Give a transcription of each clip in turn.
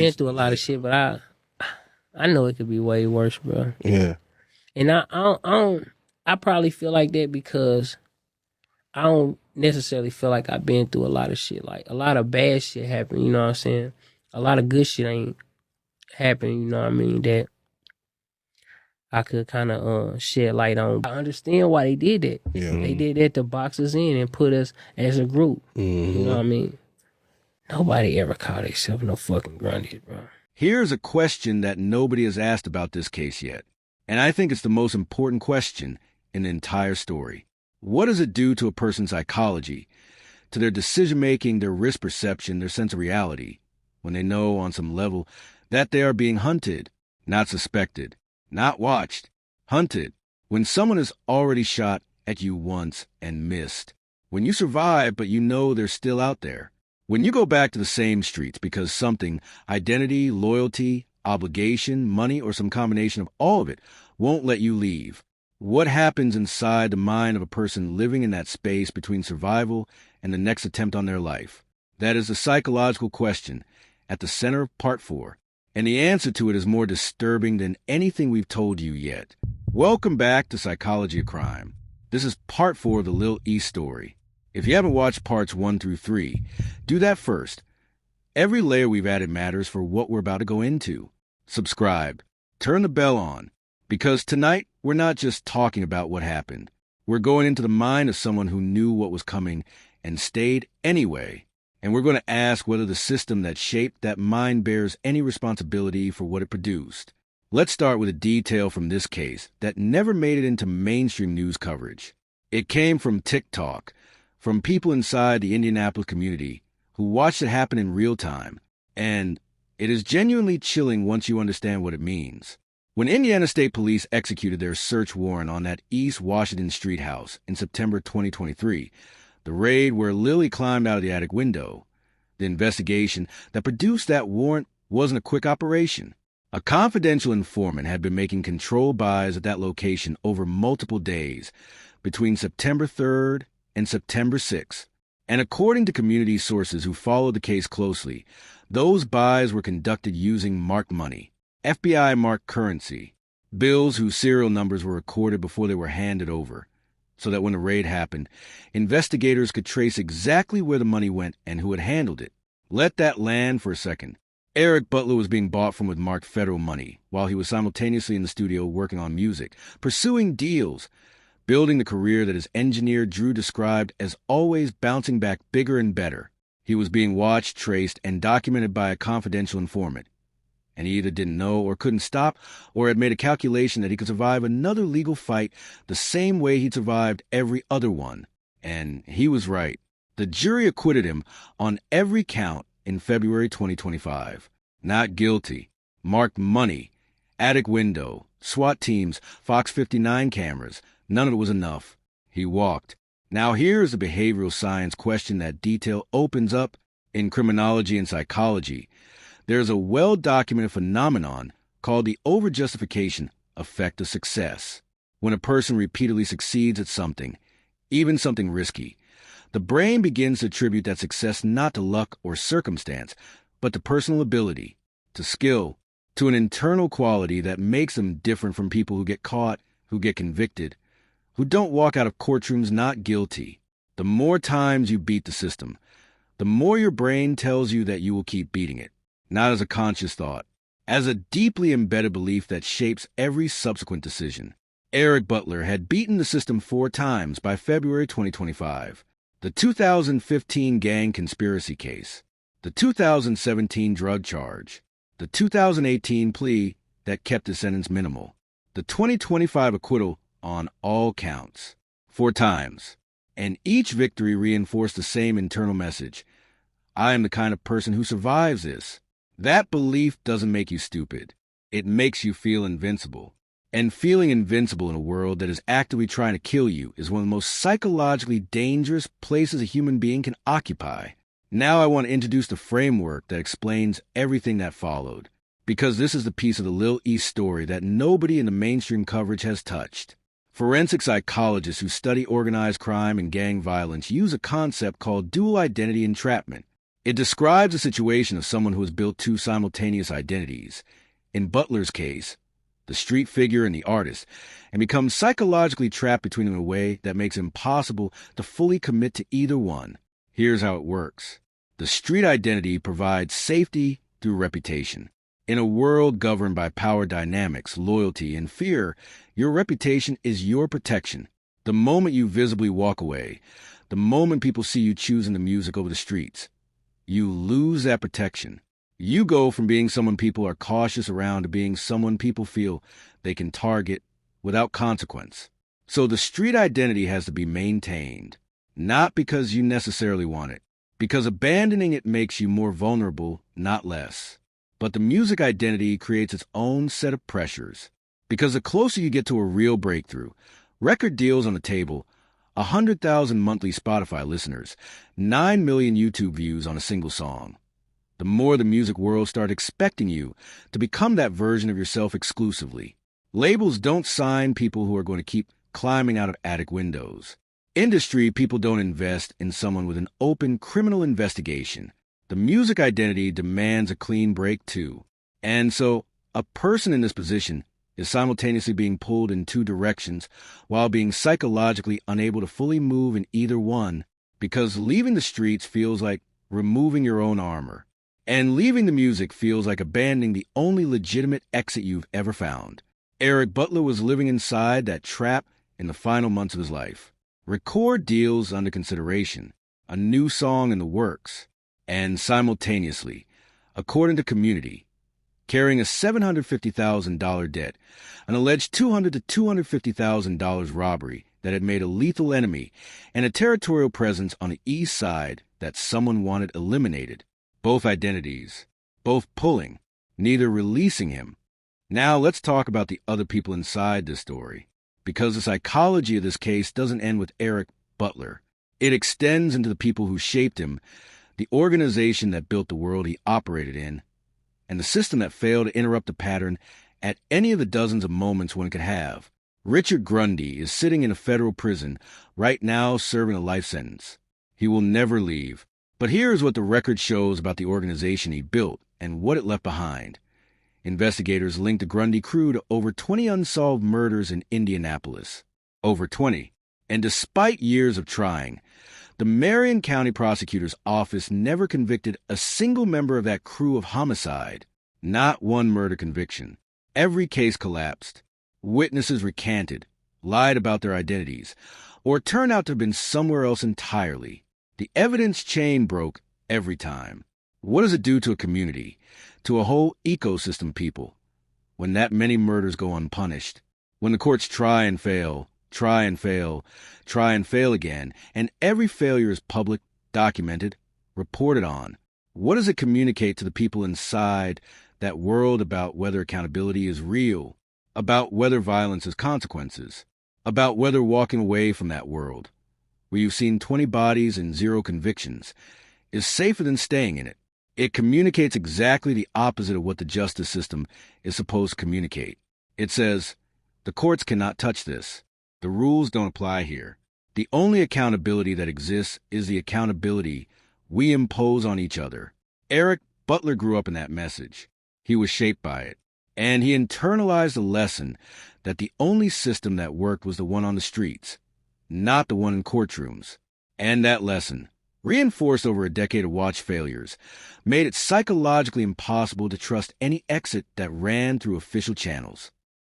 been through a lot of shit, but I know it could be way worse, bro. Yeah. And I probably feel like that because I don't necessarily feel like I've been through a lot of shit. Like a lot of bad shit happened, you know what I'm saying? A lot of good shit ain't happened, you know what I mean, that I could kind of shed light on. I understand why they did that. Yeah. They did that to box us in and put us as a group. Mm-hmm. You know what I mean? Nobody ever called themselves no fucking grundies, bro. Here's a question that nobody has asked about this case yet, and I think it's the most important question in the entire story. What does it do to a person's psychology, to their decision-making, their risk perception, their sense of reality, when they know on some level that they are being hunted, not suspected, not watched, hunted, when someone has already shot at you once and missed, when you survive but you know they're still out there, when you go back to the same streets because something, identity, loyalty, obligation, money, or some combination of all of it, won't let you leave. What happens inside the mind of a person living in that space between survival and the next attempt on their life? That is a psychological question at the center of Part 4, and the answer to it is more disturbing than anything we've told you yet. Welcome back to Psychology of Crime. This is Part 4 of the Lil E story. If you haven't watched Parts 1 through 3, do that first. Every layer we've added matters for what we're about to go into. Subscribe. Turn the bell on. Because tonight, we're not just talking about what happened. We're going into the mind of someone who knew what was coming and stayed anyway. And we're going to ask whether the system that shaped that mind bears any responsibility for what it produced. Let's start with a detail from this case that never made it into mainstream news coverage. It came from TikTok, from people inside the Indianapolis community who watched it happen in real time, and it is genuinely chilling once you understand what it means. When Indiana State Police executed their search warrant on that East Washington Street house in September 2023, the raid where Lil E climbed out of the attic window, the investigation that produced that warrant wasn't a quick operation. A confidential informant had been making controlled buys at that location over multiple days, between September 3rd and September 6th. And according to community sources who followed the case closely, those buys were conducted using marked money, FBI marked currency, bills whose serial numbers were recorded before they were handed over, so that when the raid happened, investigators could trace exactly where the money went and who had handled it. Let that land for a second. Eric Butler was being bought from with marked federal money while he was simultaneously in the studio working on music, pursuing deals, building the career that his engineer Drew described as always bouncing back bigger and better. He was being watched, traced, and documented by a confidential informant. And he either didn't know or couldn't stop, or had made a calculation that he could survive another legal fight the same way he'd survived every other one. And he was right. The jury acquitted him on every count in February 2025. Not guilty. Marked money. Attic window. SWAT teams. Fox 59 cameras. None of it was enough. He walked. Now here's a behavioral science question that detail opens up in criminology and psychology. There's a well-documented phenomenon called the overjustification effect of success. When a person repeatedly succeeds at something, even something risky, the brain begins to attribute that success not to luck or circumstance, but to personal ability, to skill, to an internal quality that makes them different from people who get caught, who get convicted, who don't walk out of courtrooms not guilty. The more times you beat the system, the more your brain tells you that you will keep beating it, not as a conscious thought, as a deeply embedded belief that shapes every subsequent decision. Eric Butler had beaten the system 4 times by February 2025. The 2015 gang conspiracy case, the 2017 drug charge, the 2018 plea that kept the sentence minimal, the 2025 acquittal on all counts. 4 times. And each victory reinforced the same internal message. I am the kind of person who survives this. That belief doesn't make you stupid. It makes you feel invincible. And feeling invincible in a world that is actively trying to kill you is one of the most psychologically dangerous places a human being can occupy. Now I want to introduce the framework that explains everything that followed, because this is the piece of the Lil E story that nobody in the mainstream coverage has touched. Forensic psychologists who study organized crime and gang violence use a concept called dual identity entrapment, It describes a situation of someone who has built two simultaneous identities. In Butler's case, the street figure and the artist, and becomes psychologically trapped between them in a way that makes it impossible to fully commit to either one. Here's how it works. The street identity provides safety through reputation. In a world governed by power dynamics, loyalty, and fear, your reputation is your protection. The moment you visibly walk away, the moment people see you choosing the music over the streets, you lose that protection. You go from being someone people are cautious around to being someone people feel they can target without consequence. So the street identity has to be maintained, not because you necessarily want it, because abandoning it makes you more vulnerable, not less. But the music identity creates its own set of pressures, because the closer you get to a real breakthrough, record deals on the table, 100,000 monthly Spotify listeners, 9 million YouTube views on a single song, the more the music world starts expecting you to become that version of yourself exclusively. Labels don't sign people who are going to keep climbing out of attic windows. Industry people don't invest in someone with an open criminal investigation. The music identity demands a clean break too. And so, a person in this position is simultaneously being pulled in two directions while being psychologically unable to fully move in either one, because leaving the streets feels like removing your own armor. And leaving the music feels like abandoning the only legitimate exit you've ever found. Eric Butler was living inside that trap in the final months of his life. Record deals under consideration, a new song in the works, and simultaneously, according to Community, carrying a $750,000 debt, an alleged $200,000 to $250,000 robbery that had made a lethal enemy, and a territorial presence on the east side that someone wanted eliminated. Both identities, both pulling, neither releasing him. Now let's talk about the other people inside this story, because the psychology of this case doesn't end with Eric Butler. It extends into the people who shaped him, the organization that built the world he operated in, and the system that failed to interrupt the pattern at any of the dozens of moments one could have. Richard Grundy is sitting in a federal prison right now serving a life sentence. He will never leave. But here's what the record shows about the organization he built and what it left behind. Investigators linked the Grundy crew to over 20 unsolved murders in Indianapolis. Over 20. And despite years of trying, the Marion County Prosecutor's Office never convicted a single member of that crew of homicide. Not one murder conviction. Every case collapsed. Witnesses recanted, lied about their identities, or turned out to have been somewhere else entirely. The evidence chain broke every time. What does it do to a community, to a whole ecosystem people, when that many murders go unpunished? When the courts try and fail, try and fail, try and fail again, and every failure is public, documented, reported on? What does it communicate to the people inside that world about whether accountability is real, about whether violence has consequences, about whether walking away from that world, where you've seen 20 bodies and 0 convictions, is safer than staying in it? It communicates exactly the opposite of what the justice system is supposed to communicate. It says, the courts cannot touch this. The rules don't apply here. The only accountability that exists is the accountability we impose on each other. Eric Butler grew up in that message. He was shaped by it. And he internalized the lesson that the only system that worked was the one on the streets, not the one in courtrooms. And that lesson, reinforced over a decade of watch failures, made it psychologically impossible to trust any exit that ran through official channels.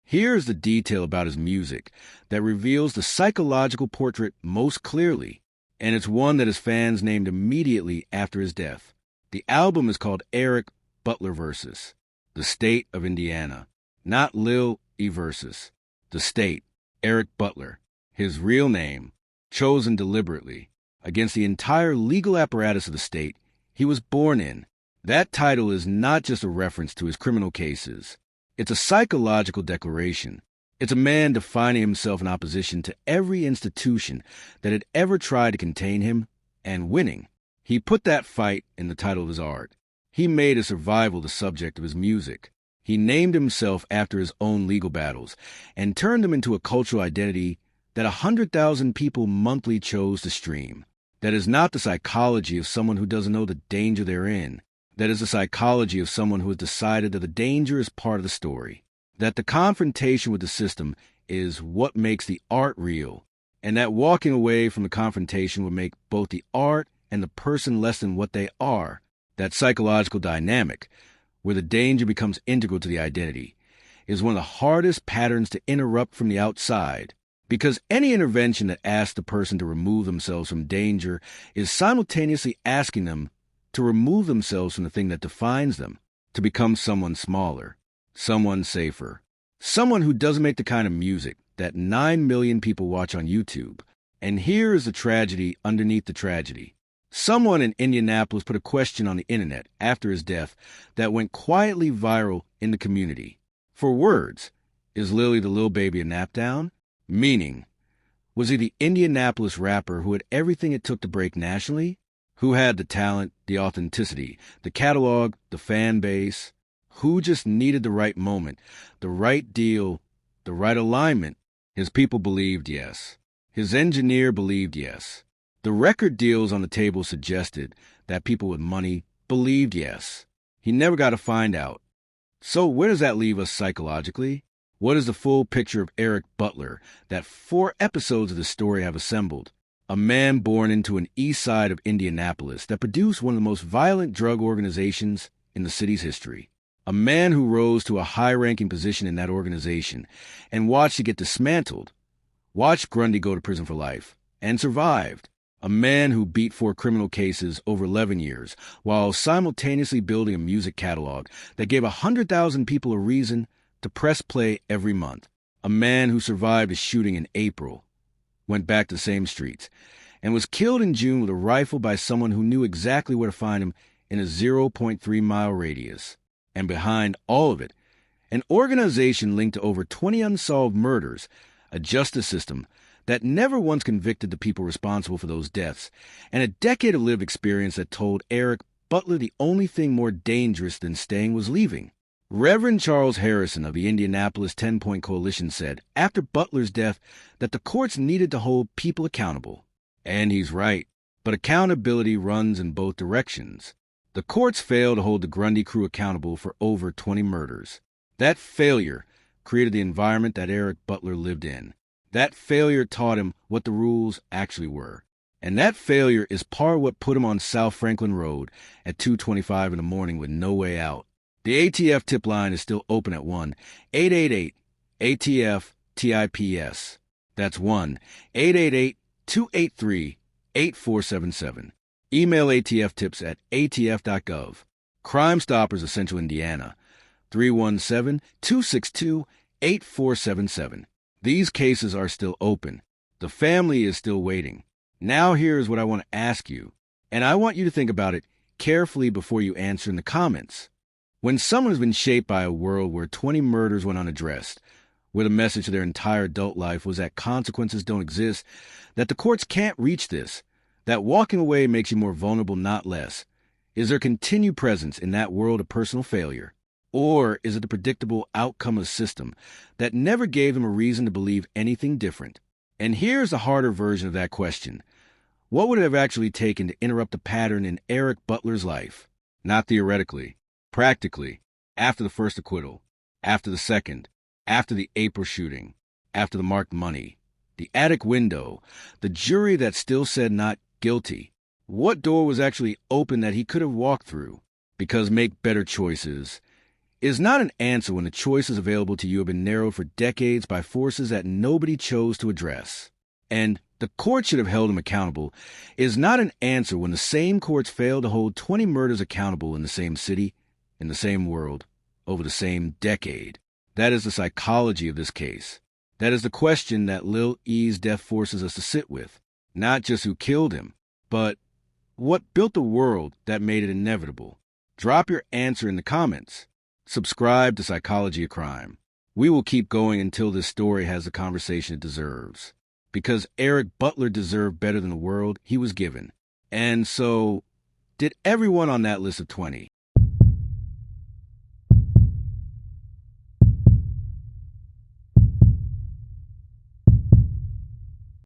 Here's the detail about his music that reveals the psychological portrait most clearly, and it's one that his fans named immediately after his death. The album is called Eric Butler vs. The State of Indiana, not Lil E vs. The State, Eric Butler, his real name, chosen deliberately, against the entire legal apparatus of the state he was born in. That title is not just a reference to his criminal cases. It's a psychological declaration. It's a man defining himself in opposition to every institution that had ever tried to contain him, and winning. He put that fight in the title of his art. He made his survival the subject of his music. He named himself after his own legal battles and turned them into a cultural identity that 100,000 people monthly chose to stream. That is not the psychology of someone who doesn't know the danger they're in. That is the psychology of someone who has decided that the danger is part of the story. That the confrontation with the system is what makes the art real. And that walking away from the confrontation will make both the art and the person less than what they are. That psychological dynamic, where the danger becomes integral to the identity, is one of the hardest patterns to interrupt from the outside. Because any intervention that asks the person to remove themselves from danger is simultaneously asking them to remove themselves from the thing that defines them, to become someone smaller, someone safer, someone who doesn't make the kind of music that 9 million people watch on YouTube. And here is the tragedy underneath the tragedy. Someone in Indianapolis put a question on the internet after his death that went quietly viral in the community. For words, is Lily the Lil Baby a napdown? Meaning, was he the Indianapolis rapper who had everything it took to break nationally? Who had the talent, the authenticity, the catalog, the fan base? Who just needed the right moment, the right deal, the right alignment? His people believed yes. His engineer believed yes. The record deals on the table suggested that people with money believed yes. He never got to find out. So where does that leave us psychologically? What is the full picture of Eric Butler that 4 episodes of the story have assembled? A man born into an east side of Indianapolis that produced one of the most violent drug organizations in the city's history. A man who rose to a high-ranking position in that organization and watched it get dismantled. Watched Grundy go to prison for life and survived. A man who beat 4 criminal cases over 11 years while simultaneously building a music catalog that gave 100,000 people a reason to press play every month. A man who survived a shooting in April, went back to the same streets, and was killed in June with a rifle by someone who knew exactly where to find him in a 0.3-mile radius. And behind all of it, an organization linked to over 20 unsolved murders, a justice system that never once convicted the people responsible for those deaths, and a decade of lived experience that told Eric Butler the only thing more dangerous than staying was leaving. Reverend Charles Harrison of the Indianapolis 10-Point Coalition said after Butler's death that the courts needed to hold people accountable. And he's right, but accountability runs in both directions. The courts failed to hold the Grundy crew accountable for over 20 murders. That failure created the environment that Eric Butler lived in. That failure taught him what the rules actually were. And that failure is part of what put him on South Franklin Road at 2:25 in the morning with no way out. The ATF tip line is still open at 1-888-ATF-TIPS. That's 1-888-283-8477. Email ATF tips at atf.gov. Crime Stoppers of Central Indiana, 317-262-8477. These cases are still open. The family is still waiting. Now here's what I want to ask you, and I want you to think about it carefully before you answer in the comments. When someone has been shaped by a world where 20 murders went unaddressed, where the message of their entire adult life was that consequences don't exist, that the courts can't reach this, that walking away makes you more vulnerable, not less, is there continued presence in that world of personal failure? Or is it the predictable outcome of a system that never gave them a reason to believe anything different? And here's the harder version of that question. What would it have actually taken to interrupt the pattern in Eric Butler's life? Not theoretically. Practically, after the first acquittal, after the second, after the April shooting, after the marked money, the attic window, the jury that still said not guilty. What door was actually open that he could have walked through? Because make better choices is not an answer when the choices available to you have been narrowed for decades by forces that nobody chose to address. And the court should have held him accountable is not an answer when the same courts failed to hold 20 murders accountable in the same city, in the same world, over the same decade. That is the psychology of this case. That is the question that Lil E's death forces us to sit with. Not just who killed him, but what built the world that made it inevitable. Drop your answer in the comments. Subscribe to Psychology of Crime. We will keep going until this story has the conversation it deserves. Because Eric Butler deserved better than the world he was given. And so, did everyone on that list of 20.